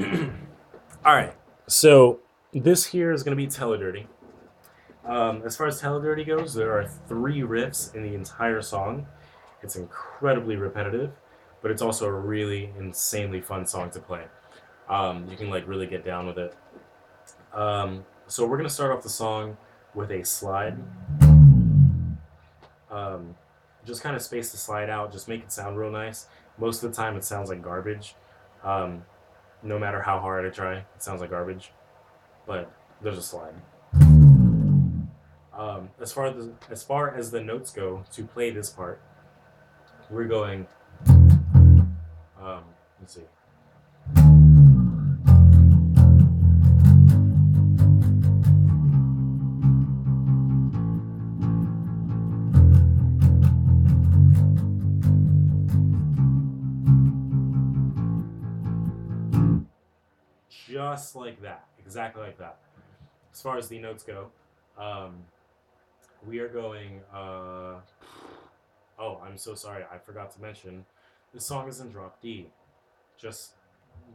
All right. So this here is going to be Teledirty. As far as Teledirty goes, there are three riffs in the entire song. It's incredibly repetitive, but it's also a really insanely fun song to play. You can like really get down with it. So we're gonna start off the song with a slide. Um, just kind of space the slide out. Just make it sound real nice. Most of the time, it sounds like garbage. Um, no matter how hard I try, it sounds like garbage. But there's a slide. As far as the notes go to play this part, we're going. Let's see. Just like that, exactly like that. As far as the notes go, um, we are going. Oh, I'm so sorry. I forgot to mention. This song is in drop D. Just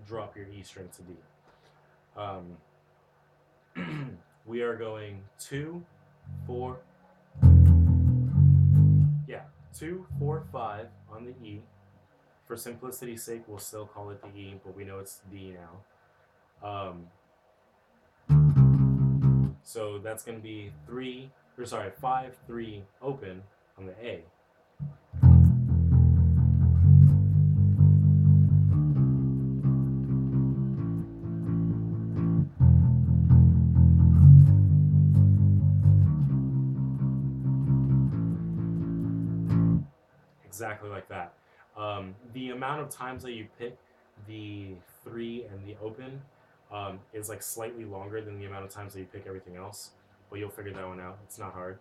drop your E string to D. We are going 2, 4. Yeah, 2, 4, 5 on the E. For simplicity's sake, we'll still call it the E, but we know it's D now. So that's going to be 5, 3 open on the A. Exactly like that. The amount of times that you pick the 3 and the open is like slightly longer than the amount of times that you pick everything else, but you'll figure that one out. It's not hard.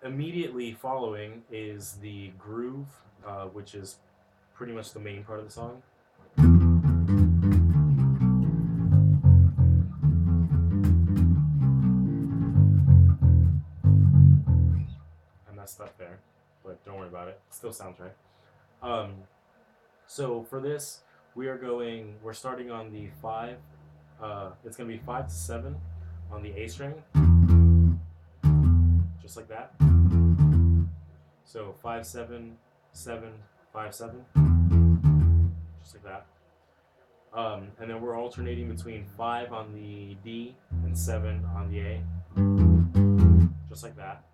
Immediately following is the groove, which is pretty much the main part of the song. I messed up there, but don't worry about it. It still sounds right. So for this, we're starting on the 5. It's going to be 5 to 7 on the A string, just like that. So 5, 7, 7, 5, 7, just like that. And then we're alternating between 5 on the D and 7 on the A, just like that.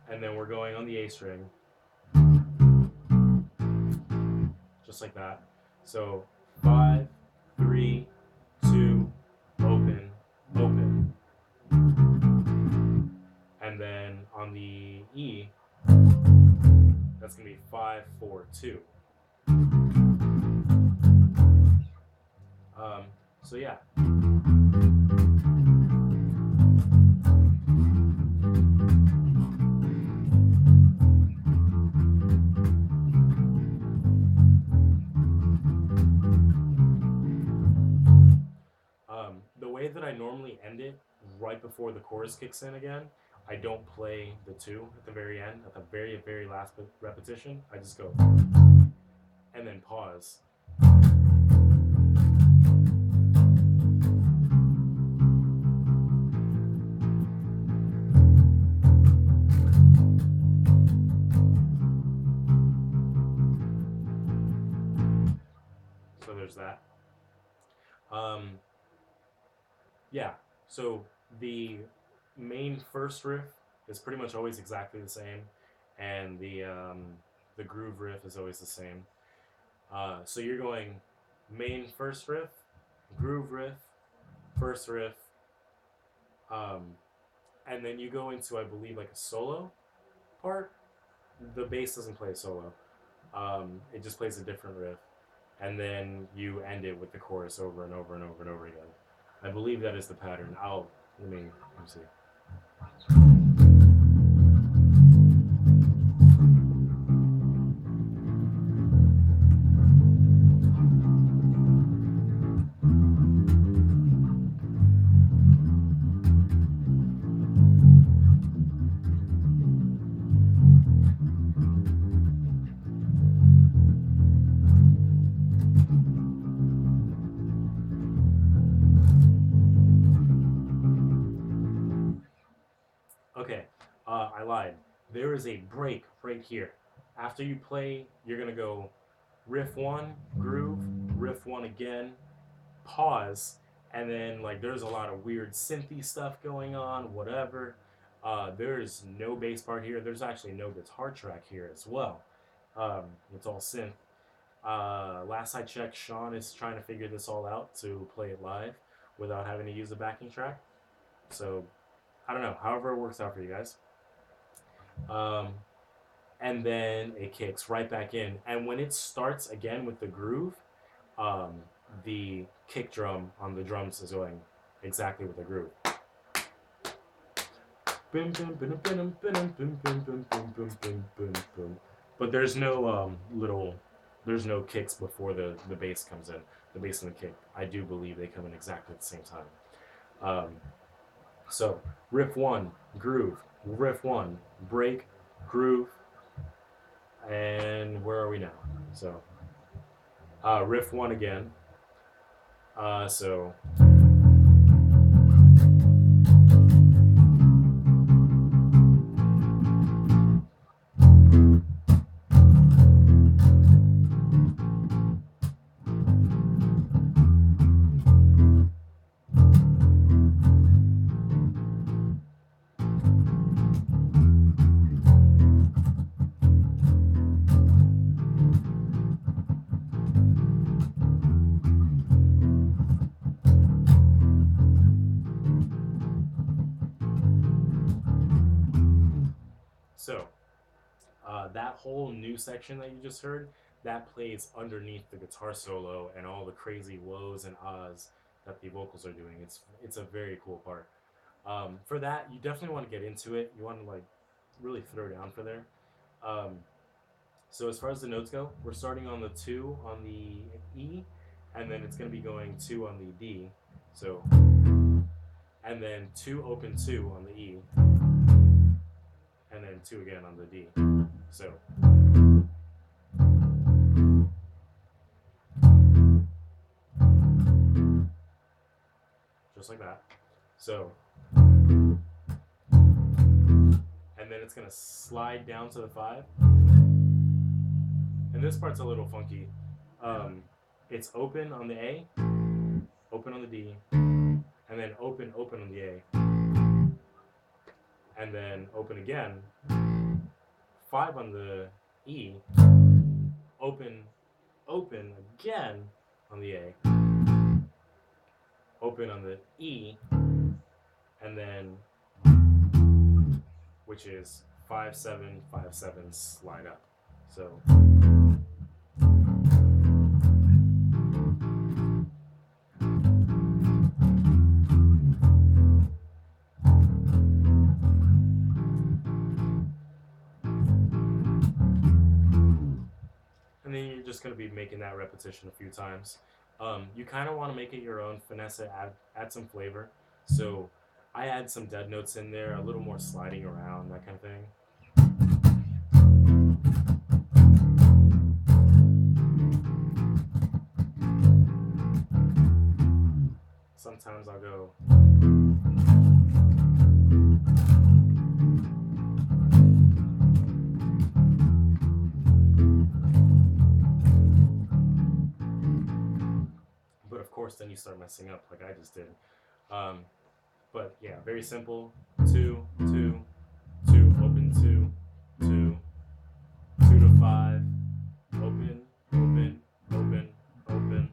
And then we're going on the A string, just like that. So 5, 3, 2, open, open. And then on the E, that's going to be 5, 4, 2. So yeah. The way that I normally end it, right before the chorus kicks in again, I don't play the 2 at the very end, at the very, very last repetition. I just go and then pause. So there's that. Yeah, so the main first riff is pretty much always exactly the same, and the groove riff is always the same. So you're going main first riff, groove riff, first riff, and then you go into, I believe, like a solo part. The bass doesn't play a solo. It just plays a different riff, and then you end it with the chorus over and over and over and over again. I believe that is the pattern. Let me see. Okay, I lied. There is a break right here. After you play, you're gonna go riff one, groove, riff one again, pause, and then like there's a lot of weird synthy stuff going on, whatever. There's no bass part here. There's actually no guitar track here as well. It's all synth. Last I checked, Sean is trying to figure this all out to play it live without having to use a backing track. So I don't know. However, it works out for you guys. Um, and then it kicks right back in. And when it starts again with the groove, um, the kick drum on the drums is going exactly with the groove. But there's no there's no kicks before the bass comes in. The bass and the kick, I do believe they come in exactly at the same time. Um, so riff one, groove, riff one, break, groove, and where are we now? So riff one again. So so that whole new section that you just heard, that plays underneath the guitar solo and all the crazy woes and ahs that the vocals are doing. It's a very cool part. For that, you definitely want to get into it. You want to like really throw down for there. Um, so as far as the notes go, we're starting on the two on the E, and then it's going to be going two on the D. So and then two open two on the E, and then two again on the D. So just like that. So and then it's gonna slide down to the five. And this part's a little funky. It's open on the A, open on the D, and then open on the A, and then open again, five on the E, open again on the A, open on the E, and then which is 5 7 5 7 slide up. So and then you're just going to be making that repetition a few times. You kind of want to make it your own, finesse it, add some flavor. So I add some dead notes in there, a little more sliding around, that kind of thing. Sometimes I'll go. But of course, then you start messing up like I just did. But yeah, very simple. Two, two, two, open two, two, two to five, open, open, open, open,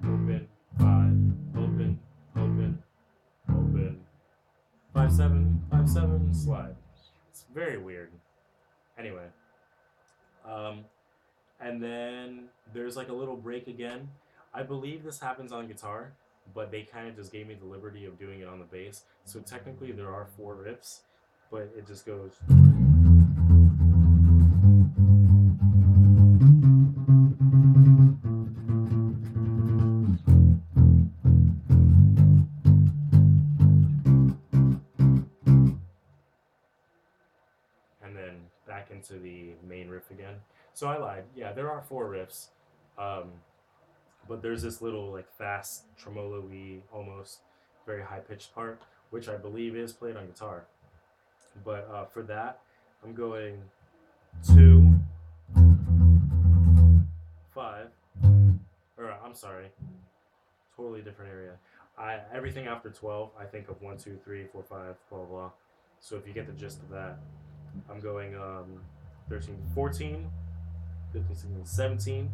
open, five, open, open, open, 5 7 slide. It's very weird. Anyway, um, and then there's like a little break again. I believe this happens on guitar, but they kind of just gave me the liberty of doing it on the bass. So technically there are four riffs, but it just goes. And then back into the main riff again. So I lied. Yeah, there are four riffs. But there's this little like fast tremolo-y, almost very high pitched part, which I believe is played on guitar. But for that, I'm going 2, 5, or I'm sorry, totally different area. Everything after 12, I think of 1, 2, 3, 4, 5, blah blah blah. So if you get the gist of that, I'm going 13, 14, 15, 16, 17,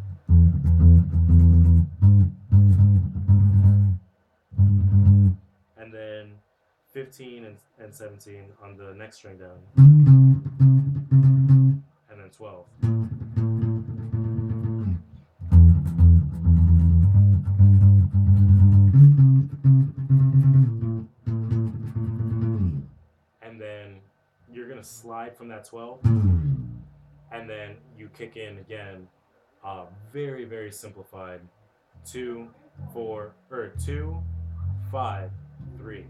and then 15 and 17 on the next string down, and then 12. And then you're gonna slide from that 12, and then you kick in again, very very simplified, 2, 4, or 2, 5, 3.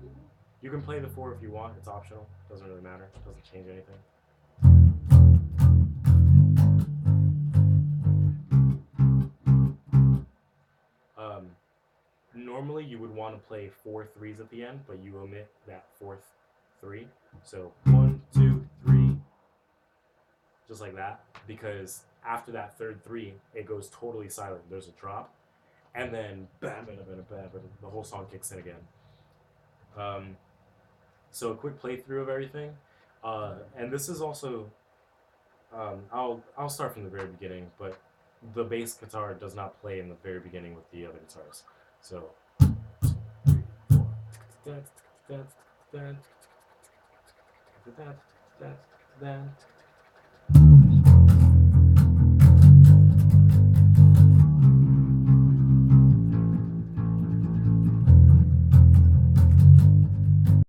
You can play the 4 if you want. It's optional. Doesn't really matter. Doesn't change anything. Um, Normally you would want to play 4 3s at the end, but you omit that fourth 3. So 1, 2, 3, just like that, because after that third 3, it goes totally silent. There's a drop, and then bam, bam, bam, bam, bam, the whole song kicks in again. Um, so a quick playthrough of everything, and this is also I'll start from the very beginning, but the bass guitar does not play in the very beginning with the other guitars. So 3, 4.